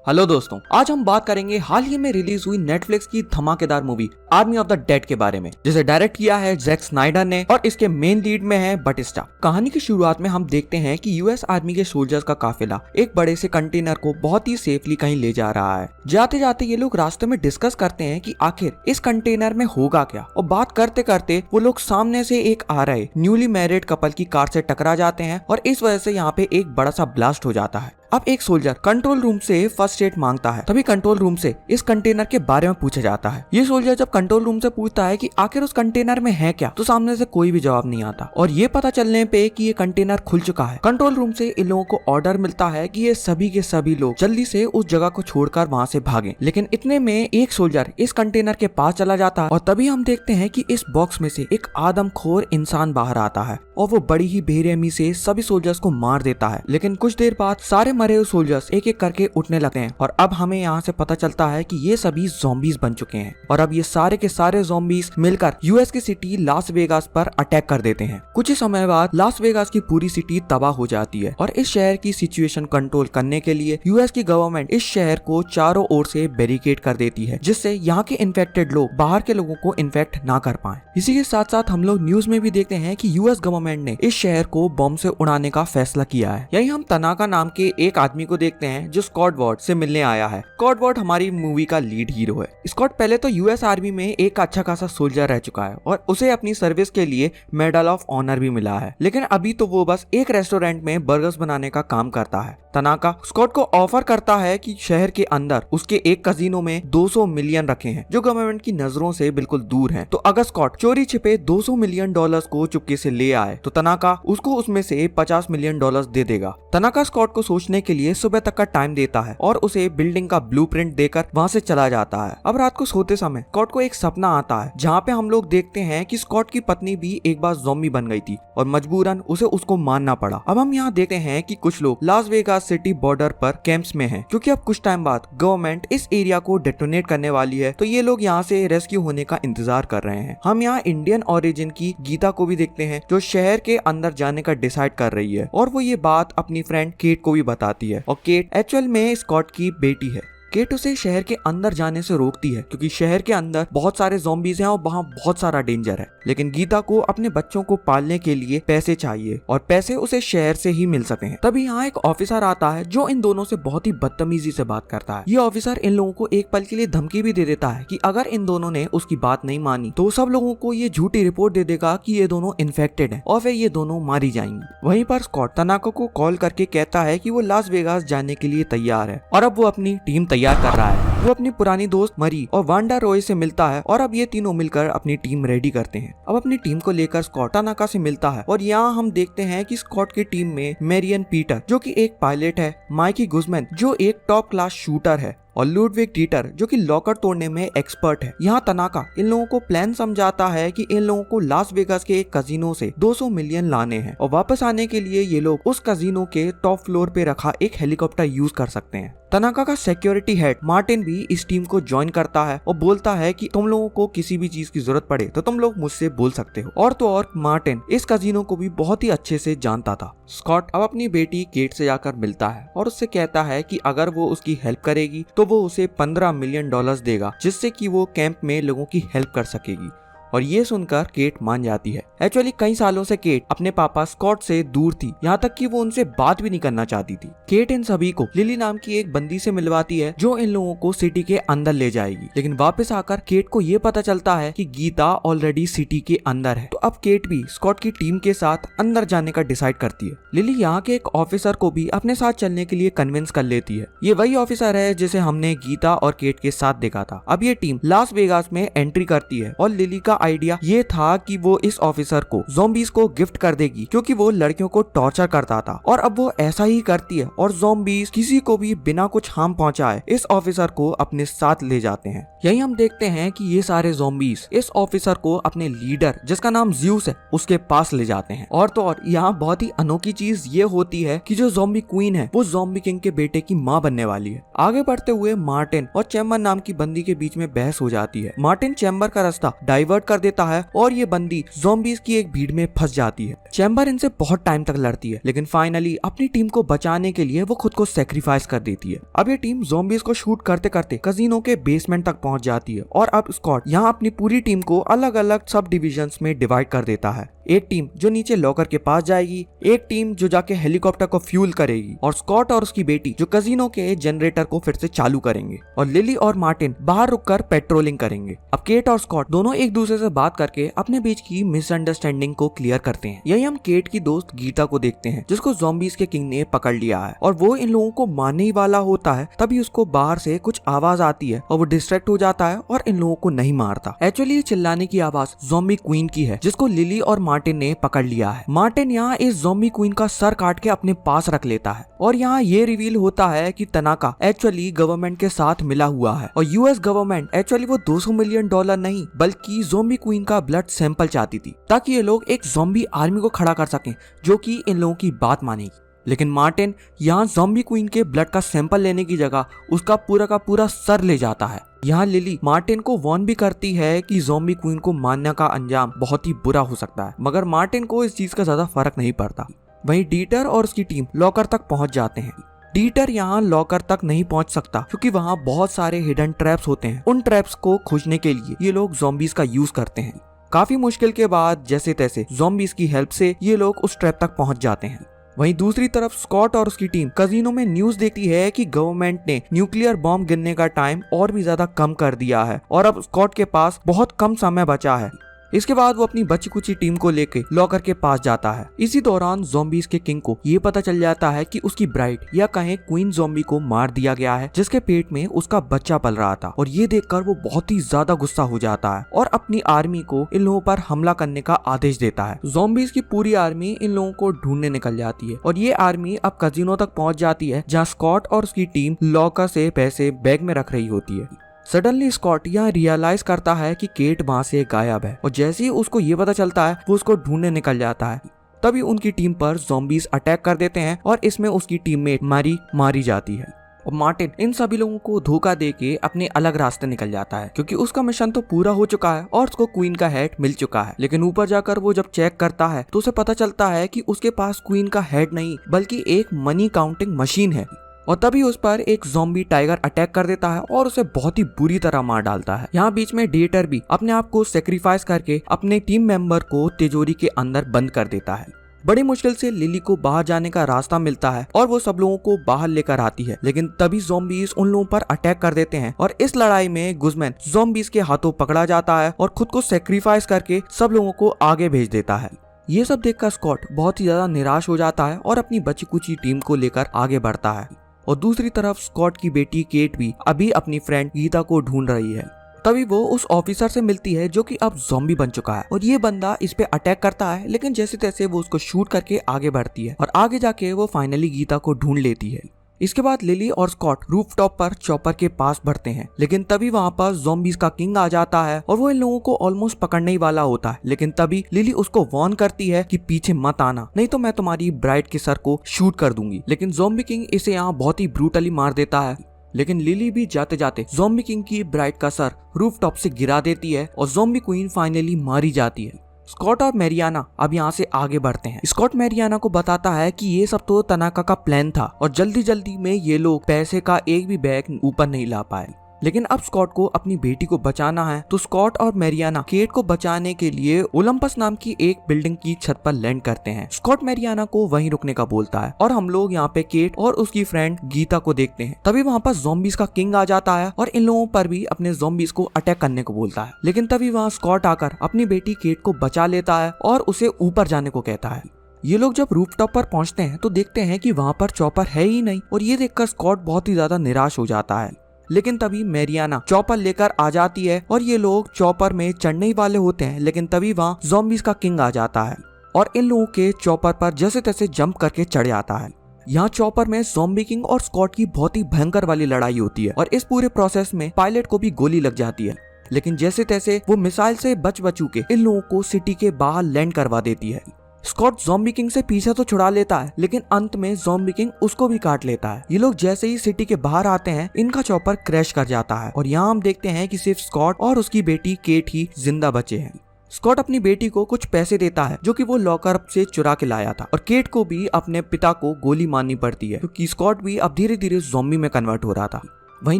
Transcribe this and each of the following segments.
Hello दोस्तों, आज हम बात करेंगे हाल ही में रिलीज हुई नेटफ्लिक्स की धमाकेदार movie army of the dead के बारे में, जिसे डायरेक्ट किया है जैक स्नाइडर ने और इसके मेन लीड में है बटिस्टा। कहानी की शुरुआत में हम देखते हैं कि यूएस आर्मी के सोल्जर्स का काफिला एक बड़े से कंटेनर को बहुत ही सेफली कहीं ले जा रहा है। जाते जाते ये लोग रास्ते में डिस्कस करते हैं कि आखिर इस कंटेनर में होगा क्या, और बात करते करते वो लोग सामने से एक आ रहे न्यूली मैरिड कपल की कार से टकरा जाते हैं और इस वजह से यहाँ पे एक बड़ा सा ब्लास्ट हो जाता है। अब एक सोल्जर कंट्रोल रूम से फर्स्ट एड मांगता है, तभी कंट्रोल रूम से इस कंटेनर के बारे में पूछा जाता है। ये सोल्जर जब कंट्रोल रूम से पूछता है कि आखिर उस कंटेनर में है क्या, तो सामने से कोई भी जवाब नहीं आता और ये पता चलने पे कि ये कंटेनर खुल चुका है। कंट्रोल रूम से इन लोगों को ऑर्डर मिलता है कि ये सभी के सभी लोग जल्दी से उस जगह को छोड़कर वहाँ से भागें। लेकिन इतने में एक सोल्जर इस कंटेनर के पास चला जाता है और तभी हम देखते हैं कि इस बॉक्स में से एक आदमखोर इंसान बाहर आता है और वो बड़ी ही बेरहमी से सभी सोल्जर्स को मार देता है। लेकिन कुछ देर बाद सारे मरे हुए सोल्जर्स एक एक करके उठने लगते हैं और अब हमें यहाँ से पता चलता है कि ये सभी ज़ॉम्बीज बन चुके हैं और अब ये सारे के सारे ज़ॉम्बीज मिलकर यूएस की सिटी लास वेगास पर अटैक कर देते हैं। कुछ ही समय बाद लास वेगास की पूरी सिटी तबाह हो जाती है और इस शहर की सिचुएशन कंट्रोल करने के लिए यूएस की गवर्नमेंट इस शहर को चारों ओर से बैरिकेड कर देती है, जिससे यहाँ के इन्फेक्टेड लोग बाहर के लोगों को इन्फेक्ट ना कर पाए। इसी के साथ साथ हम लोग न्यूज में भी देखते हैं कि यूएस गवर्नमेंट ने इस शहर को बम से उड़ाने का फैसला किया है। यही हम तनाका नाम के एक आदमी को देखते हैं जो स्कॉट वार्ड से मिलने आया है। स्कॉट वार्ड हमारी मूवी का लीड हीरो है। स्कॉट पहले तो यूएस आर्मी में एक अच्छा खासा सोल्जर रह चुका है और उसे अपनी सर्विस के लिए मेडल ऑफ ऑनर भी मिला है, लेकिन अभी तो वो बस एक रेस्टोरेंट में बर्गर्स बनाने का काम करता है। तनाका स्कॉट को ऑफर करता है कि शहर के अंदर उसके एक कजिनो में 200 मिलियन रखे हैं जो गवर्नमेंट की नजरों से बिल्कुल दूर हैं। तो अगर स्कॉट चोरी छिपे 200 मिलियन डॉलर्स को चुपके से ले आए तो तनाका उसको उसमें से 50 मिलियन डॉलर्स दे देगा। तनाका स्कॉट को सोचने के लिए सुबह तक का टाइम देता है और उसे बिल्डिंग का ब्लूप्रिंट देकर वहाँ से चला जाता है। अब रात को सोते समय स्कॉट को एक सपना आता है जहाँ पे हम लोग देखते हैं कि स्कॉट की पत्नी भी एक बार ज़ॉम्बी बन गई थी और मजबूरन उसे उसको मारना पड़ा। अब हम यहाँ देखते हैं कि कुछ लोग लास वेगास सिटी बॉर्डर पर कैंप्स में हैं, क्योंकि अब कुछ टाइम बाद गवर्नमेंट इस एरिया को डेटोनेट करने वाली है, तो ये लोग यहाँ से रेस्क्यू होने का इंतजार कर रहे हैं। हम यहाँ इंडियन ओरिजिन की गीता को भी देखते हैं जो शहर के अंदर जाने का डिसाइड कर रही है और वो ये बात अपनी फ्रेंड केट को भी बताती है और केट एक्चुअल में स्कॉट की बेटी है। केट उसे शहर के अंदर जाने से रोकती है क्योंकि शहर के अंदर बहुत सारे ज़ॉम्बीज हैं और वहाँ बहुत सारा डेंजर है, लेकिन गीता को अपने बच्चों को पालने के लिए पैसे चाहिए और पैसे उसे शहर से ही मिल सकते हैं। तभी यहाँ एक ऑफिसर आता है जो इन दोनों से बहुत ही बदतमीजी से बात करता है। ये ऑफिसर इन लोगों को एक पल के लिए धमकी भी दे देता है कि अगर इन दोनों ने उसकी बात नहीं मानी तो सब लोगों को ये झूठी रिपोर्ट दे देगा कि ये दोनों इन्फेक्टेड है और फिर ये दोनों मारी जाएंगी। वहीं पर स्कॉट तनाका को कॉल करके कहता है कि वो लास वेगास जाने के लिए तैयार है और अब वो अपनी टीम तैयार कर रहा है। वो अपनी पुरानी दोस्त मरी और वांडा रॉय से मिलता है और अब ये तीनों मिलकर अपनी टीम रेडी करते हैं। अब अपनी टीम को लेकर स्कॉट तनाका से मिलता है और यहाँ हम देखते हैं कि स्कॉट की टीम में मेरियन पीटर जो कि एक पायलट है, माइकी गुजमैन जो एक टॉप क्लास शूटर है और लुडविग टीटर जो कि लॉकर तोड़ने में एक्सपर्ट है। यहाँ तनाका इन लोगों को प्लान समझाता है कि इन लोगों को लास वेगास के एक कजिनो से 200 मिलियन लाने हैं और वापस आने के लिए ये लोग उस कजिनो के टॉप फ्लोर पे रखा एक हेलीकॉप्टर यूज कर सकते हैं। तनाका का सिक्योरिटी हेड मार्टिन भी इस टीम को ज्वाइन करता है और बोलता है कि तुम लोगों को किसी भी चीज की जरूरत पड़े तो तुम लोग मुझसे बोल सकते हो। और तो और मार्टिन इस कजिनो को भी बहुत ही अच्छे से जानता था। स्कॉट अब अपनी बेटी केट से जाकर मिलता है और उससे कहता है कि अगर वो उसकी हेल्प करेगी तो वो उसे 15 मिलियन डॉलर्स देगा, जिससे कि वो कैंप में लोगों की हेल्प कर सकेगी। और ये सुनकर केट मान जाती है। एक्चुअली कई सालों से केट अपने पापा स्कॉट से दूर थी, यहाँ तक कि वो उनसे बात भी नहीं करना चाहती थी। केट इन सभी को लिली नाम की एक बंदी से मिलवाती है जो इन लोगों को सिटी के अंदर ले जाएगी, लेकिन वापस आकर केट को ये पता चलता है कि गीता ऑलरेडी सिटी के अंदर है। तो अब केट भी स्कॉट की टीम के साथ अंदर जाने का डिसाइड करती है। लिली यहाँ के एक ऑफिसर को भी अपने साथ चलने के लिए कन्विंस कर लेती है। ये वही ऑफिसर है जिसे हमने गीता और केट के साथ देखा था। अब ये टीम लास वेगास में एंट्री करती है और लिली का आइडिया ये था कि वो इस ऑफिसर को ज़ॉम्बीज को गिफ्ट कर देगी क्योंकि वो लड़कियों को टॉर्चर करता था, और अब वो ऐसा ही करती है और ज़ॉम्बीज किसी को भी बिना कुछ हार्म पहुंचाए इस ऑफिसर को अपने साथ ले जाते हैं। यही हम देखते हैं कि ये सारे ज़ॉम्बीज इस ऑफिसर को अपने लीडर जिसका नाम ज़्यूस है उसके पास ले जाते हैं। और तो और यहाँ बहुत ही अनोखी चीज ये होती है कि जो ज़ॉम्बी क्वीन है वो ज़ॉम्बी किंग के बेटे की माँ बनने वाली है। आगे बढ़ते हुए मार्टिन और चैम्बर नाम की बंदी के बीच में बहस हो जाती है। मार्टिन चैम्बर का रास्ता डाइवर्ट कर देता है और ये बंदी ज़ॉम्बीज की एक भीड़ में फंस जाती है। चैम्बर इनसे बहुत टाइम तक लड़ती है, लेकिन फाइनली अपनी टीम को बचाने के लिए वो खुद को सेक्रीफाइस कर देती है। अब ये टीम ज़ॉम्बीज को शूट करते करते कजिनो के बेसमेंट तक पहुंच जाती है और अब स्कॉट यहाँ अपनी पूरी टीम को अलग अलग सब डिविजन्स में डिवाइड कर देता है। एक टीम जो नीचे लॉकर के पास जाएगी, एक टीम जो जाके हेलीकॉप्टर को फ्यूल करेगी, और स्कॉट और उसकी बेटी जो कजिनो के जनरेटर को फिर से चालू करेंगे, और लिली और मार्टिन बाहर रुककर पेट्रोलिंग करेंगे। अब केट और स्कॉट दोनों एक दूसरे से बात करके अपने बीच की मिसअंडरस्टैंडिंग को क्लियर करते हैं। यही हम केट की दोस्त गीता को देखते हैं, जिसको ज़ॉम्बीज के किंग ने पकड़ लिया है और वो इन लोगों को मारने ही वाला होता है। तभी उसको बाहर से कुछ आवाज आती है और वो डिस्ट्रैक्ट हो जाता है और इन लोगों को नहीं मारता। एक्चुअली ये चिल्लाने की आवाज ज़ॉम्बी क्वीन की है, जिसको लिली और मार्टिन ने पकड़ लिया है। मार्टिन यहाँ इस ज़ॉम्बी क्वीन का सर काट के अपने पास रख लेता है और यहाँ ये रिवील होता है कि तनाका एक्चुअली गवर्नमेंट के साथ मिला हुआ है और यूएस गवर्नमेंट एक्चुअली वो $200 मिलियन नहीं बल्कि ज़ॉम्बी क्वीन का ब्लड सैंपल चाहती थी, ताकि ये लोग एक ज़ॉम्बी आर्मी को खड़ा कर सकें जो कि इन लोगों की बात मानेगी। लेकिन मार्टिन यहाँ ज़ॉम्बी क्वीन के ब्लड का सैंपल लेने की जगह उसका पूरा का पूरा सर ले जाता है। यहाँ लिली मार्टिन को वार्न भी करती है कि ज़ॉम्बी क्वीन को मारने का अंजाम बहुत ही बुरा हो सकता है, मगर मार्टिन को इस चीज का ज्यादा फर्क नहीं पड़ता। वहीं डीटर और उसकी टीम लॉकर तक पहुंच जाते हैं। डीटर यहाँ लॉकर तक नहीं पहुंच सकता क्योंकि वहाँ बहुत सारे हिडन ट्रैप्स होते हैं। उन ट्रैप्स को खोजने के लिए ये लोग ज़ॉम्बीज का यूज करते हैं। काफी मुश्किल के बाद जैसे तैसे ज़ॉम्बीज की हेल्प से ये लोग उस ट्रैप तक पहुंच जाते हैं। वहीं दूसरी तरफ स्कॉट और उसकी टीम कजिनो में न्यूज देखती है कि गवर्नमेंट ने न्यूक्लियर बॉम्ब गिरने का टाइम और भी ज्यादा कम कर दिया है और अब स्कॉट के पास बहुत कम समय बचा है। इसके बाद वो अपनी बची कुची टीम को लेके लॉकर के पास जाता है। इसी दौरान ज़ॉम्बीज के किंग को ये पता चल जाता है कि उसकी ब्राइड या कहें क्वीन ज़ॉम्बी को मार दिया गया है, जिसके पेट में उसका बच्चा पल रहा था। और ये देखकर वो बहुत ही ज्यादा गुस्सा हो जाता है और अपनी आर्मी को इन लोगों पर हमला करने का आदेश देता है। ज़ॉम्बीज की पूरी आर्मी इन लोगों को ढूंढने निकल जाती है और ये आर्मी अब कजिनो तक पहुंच जाती है, जहाँ स्कॉट और उसकी टीम लॉकर से पैसे बैग में रख रही होती है। सडनली स्कॉट यहाँ रियलाइज करता है कि केट वहाँ से गायब है और जैसे ही उसको ये पता चलता है वो उसको ढूंढने निकल जाता है। तभी उनकी टीम पर ज़ॉम्बीज अटैक कर देते हैं और इसमें उसकी टीममेट मारी जाती है। और मार्टिन इन सभी लोगों को धोखा देके अपने अलग रास्ते निकल जाता है क्योंकि उसका मिशन तो पूरा हो चुका है और उसको क्वीन का हेड मिल चुका है। लेकिन ऊपर जाकर वो जब चेक करता है तो उसे पता चलता है कि उसके पास क्वीन का हेड नहीं बल्कि एक मनी काउंटिंग मशीन है। और तभी उस पर एक ज़ॉम्बी टाइगर अटैक कर देता है और उसे बहुत ही बुरी तरह मार डालता है। यहाँ बीच में डेटर भी अपने आप को सेक्रीफाइस करके अपने टीम मेंबर को तिजोरी के अंदर बंद कर देता है। बड़ी मुश्किल से लिली को बाहर जाने का रास्ता मिलता है और वो सब लोगों को बाहर लेकर आती है, लेकिन तभी ज़ॉम्बीज उन लोगों पर अटैक कर देते हैं और इस लड़ाई में गुजमैन ज़ॉम्बीज के हाथों पकड़ा जाता है और खुद को सेक्रीफाइस करके सब लोगों को आगे भेज देता है। ये सब देखकर स्कॉट बहुत ही ज्यादा निराश हो जाता है और अपनी बची कुची टीम को लेकर आगे बढ़ता है। और दूसरी तरफ स्कॉट की बेटी केट भी अभी अपनी फ्रेंड गीता को ढूंढ रही है। तभी वो उस ऑफिसर से मिलती है जो कि अब ज़ॉम्बी बन चुका है और ये बंदा इस पे अटैक करता है, लेकिन जैसे तैसे वो उसको शूट करके आगे बढ़ती है और आगे जाके वो फाइनली गीता को ढूंढ लेती है। इसके बाद लिली और स्कॉट रूफटॉप पर चॉपर के पास बढ़ते हैं, लेकिन तभी वहाँ पर ज़ॉम्बीज का किंग आ जाता है और वो इन लोगों को ऑलमोस्ट पकड़ने ही वाला होता है। लेकिन तभी लिली उसको वार्न करती है कि पीछे मत आना, नहीं तो मैं तुम्हारी ब्राइड के सर को शूट कर दूंगी। लेकिन ज़ॉम्बी किंग इसे यहाँ बहुत ही ब्रूटली मार देता है। लेकिन लिली भी जाते जाते ज़ॉम्बी किंग की ब्राइड का सर रूफटॉप से गिरा देती है और ज़ॉम्बी क्वीन फाइनली मारी जाती है। स्कॉट और मैरियाना अब यहाँ से आगे बढ़ते हैं। स्कॉट मैरियाना को बताता है कि ये सब तो तनाका का प्लान था और जल्दी जल्दी में ये लोग पैसे का एक भी बैग ऊपर नहीं ला पाए। लेकिन अब स्कॉट को अपनी बेटी को बचाना है, तो स्कॉट और मैरियाना केट को बचाने के लिए ओलंपस नाम की एक बिल्डिंग की छत पर लैंड करते हैं। स्कॉट मैरियाना को वहीं रुकने का बोलता है और हम लोग यहाँ पे केट और उसकी फ्रेंड गीता को देखते हैं। तभी वहाँ पर ज़ॉम्बीज का किंग आ जाता है और इन लोगों पर भी अपने ज़ॉम्बीज को अटैक करने को बोलता है। लेकिन तभी वहाँ स्कॉट आकर अपनी बेटी केट को बचा लेता है और उसे ऊपर जाने को कहता है। ये लोग जब रूफटॉप पर पहुंचते हैं तो देखते हैं कि वहाँ पर चॉपर है ही नहीं और ये देखकर स्कॉट बहुत ही ज्यादा निराश हो जाता है। लेकिन तभी मैरियाना चॉपर लेकर आ जाती है और ये लोग चॉपर में चढ़ने ही वाले होते हैं, लेकिन तभी वहाँ ज़ॉम्बीज का किंग आ जाता है और इन लोगों के चॉपर पर जैसे तैसे जंप करके चढ़ जाता है। यहाँ चॉपर में ज़ॉम्बी किंग और स्कॉट की बहुत ही भयंकर वाली लड़ाई होती है और इस पूरे प्रोसेस में पायलट को भी गोली लग जाती है, लेकिन जैसे तैसे वो मिसाइल से बच के इन लोगों को सिटी के बाहर लैंड करवा देती है। स्कॉट ज़ॉम्बी किंग से पीछे तो छुड़ा लेता है, लेकिन अंत में ज़ॉम्बी किंग उसको भी काट लेता है। ये लोग जैसे ही सिटी के बाहर आते हैं इनका चॉपर क्रैश कर जाता है और यहाँ हम देखते हैं कि सिर्फ स्कॉट और उसकी बेटी केट ही जिंदा बचे हैं। स्कॉट अपनी बेटी को कुछ पैसे देता है जो कि वो लॉकर से चुरा के लाया था, और केट को भी अपने पिता को गोली मारनी पड़ती है क्योंकि स्कॉट भी अब धीरे धीरे ज़ॉम्बी में कन्वर्ट हो रहा था। वहीं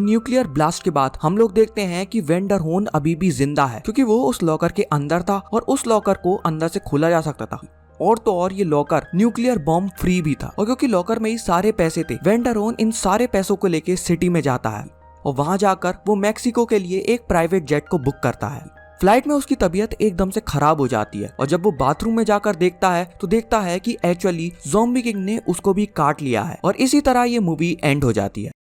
न्यूक्लियर ब्लास्ट के बाद हम लोग देखते हैं कि वेंडरहोर्न अभी भी जिंदा है क्योंकि वो उस लॉकर के अंदर था और उस लॉकर को अंदर से खोला जा सकता था। और तो और ये लॉकर न्यूक्लियर बॉम्ब फ्री भी था, और क्योंकि लॉकर में ही सारे पैसे थे, वेंडरहोर्न इन सारे पैसों को लेके सिटी में जाता है और वहां जाकर वो मैक्सिको के लिए एक प्राइवेट जेट को बुक करता है। फ्लाइट में उसकी तबीयत एकदम से खराब हो जाती है और जब वो बाथरूम में जाकर देखता है तो देखता है कि एक्चुअली ज़ॉम्बी किंग ने उसको भी काट लिया है, और इसी तरह ये मूवी एंड हो जाती है।